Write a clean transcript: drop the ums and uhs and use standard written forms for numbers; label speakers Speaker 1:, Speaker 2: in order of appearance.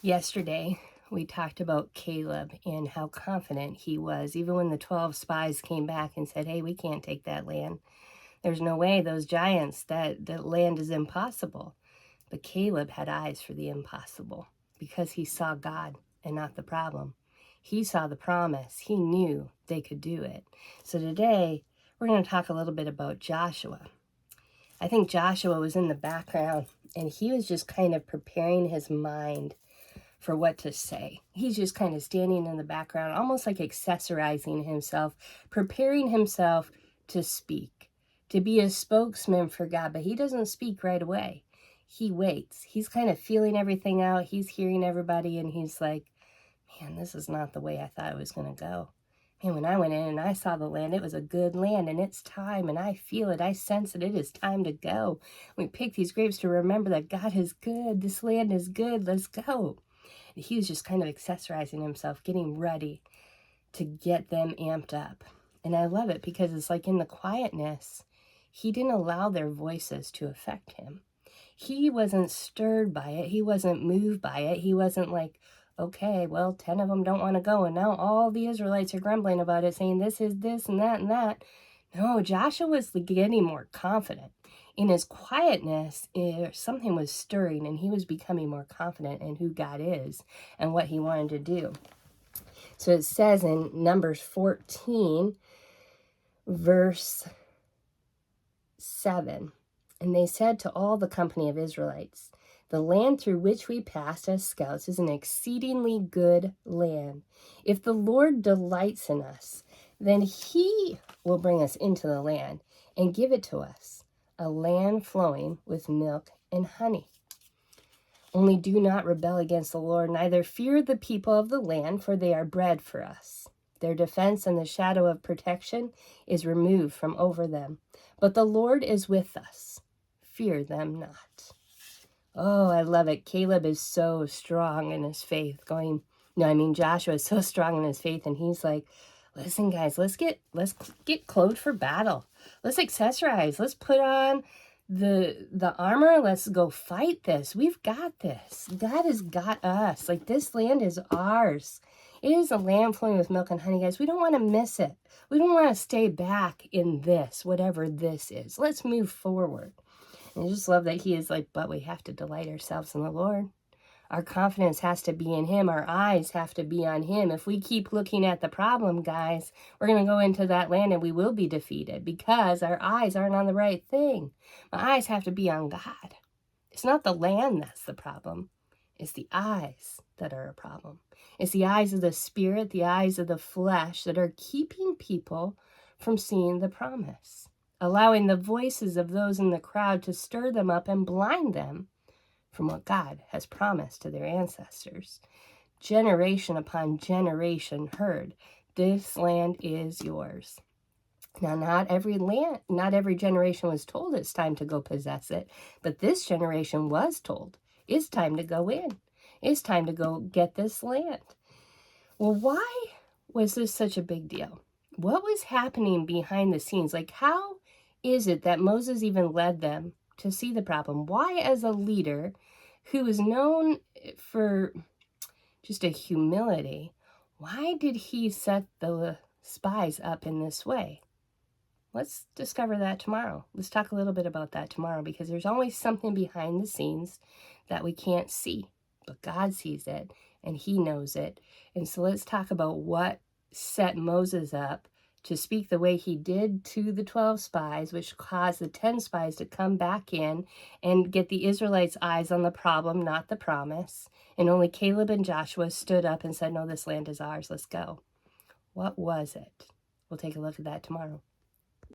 Speaker 1: Yesterday, we talked about Caleb and how confident he was, even when the 12 spies came back and said, hey, we can't take that land. There's no way, those giants, that land is impossible. But Caleb had eyes for the impossible because he saw God and not the problem. He saw the promise. He knew they could do it. So today, we're going to talk a little bit about Joshua. I think Joshua was in the background and he was just kind of preparing his mind for what to say. He's just kind of standing in the background, almost like accessorizing himself, preparing himself to speak, to be a spokesman for God, but he doesn't speak right away. He waits. He's kind of feeling everything out. He's hearing everybody, and he's like, man, this is not the way I thought it was going to go. And when I went in and I saw the land, it was a good land, and it's time, and I feel it. I sense it. It is time to go. We pick these grapes to remember that God is good. This land is good. Let's go. He was just kind of accessorizing himself, getting ready to get them amped up. And I love it because it's like in the quietness, he didn't allow their voices to affect him. He wasn't stirred by it. He wasn't moved by it. He wasn't like, okay, well, 10 of them don't want to go. And now all the Israelites are grumbling about it, saying this is this and that and that. No, Joshua was getting more confident. In his quietness, something was stirring, and he was becoming more confident in who God is and what he wanted to do. So it says in Numbers 14, verse 7, and they said to all the company of Israelites, the land through which we passed as scouts is an exceedingly good land. If the Lord delights in us, then he will bring us into the land and give it to us, a land flowing with milk and honey. Only do not rebel against the Lord, neither fear the people of the land, for they are bread for us. Their defense and the shadow of protection is removed from over them. But the Lord is with us. Fear them not. Oh, I love it. Caleb is so strong in his faith. Joshua is so strong in his faith, and he's like, listen, guys, let's get clothed for battle. Let's accessorize. Let's put on the armor. Let's go fight this. We've got this. God has got us. Like, this land is ours. It is a land flowing with milk and honey, guys. We don't want to miss it. We don't want to stay back in this, whatever this is. Let's move forward. And I just love that he is like, but we have to delight ourselves in the Lord. Our confidence has to be in him. Our eyes have to be on him. If we keep looking at the problem, guys, we're going to go into that land and we will be defeated because our eyes aren't on the right thing. My eyes have to be on God. It's not the land that's the problem. It's the eyes that are a problem. It's the eyes of the spirit, the eyes of the flesh that are keeping people from seeing the promise, allowing the voices of those in the crowd to stir them up and blind them from what God has promised to their ancestors. Generation upon generation heard, this land is yours. Now, not every generation was told it's time to go possess it, but this generation was told it's time to go in. It's time to go get this land. Well, why was this such a big deal? What was happening behind the scenes? Like, how is it that Moses even led them to see the problem? Why, as a leader who is known for just a humility, why did he set the spies up in this way? Let's discover that tomorrow. Let's talk a little bit about that tomorrow, because there's always something behind the scenes that we can't see, but God sees it and he knows it. And so let's talk about what set Moses up to speak the way he did to the 12 spies, which caused the 10 spies to come back in and get the Israelites' eyes on the problem, not the promise. And only Caleb and Joshua stood up and said, no, this land is ours. Let's go. What was it? We'll take a look at that tomorrow.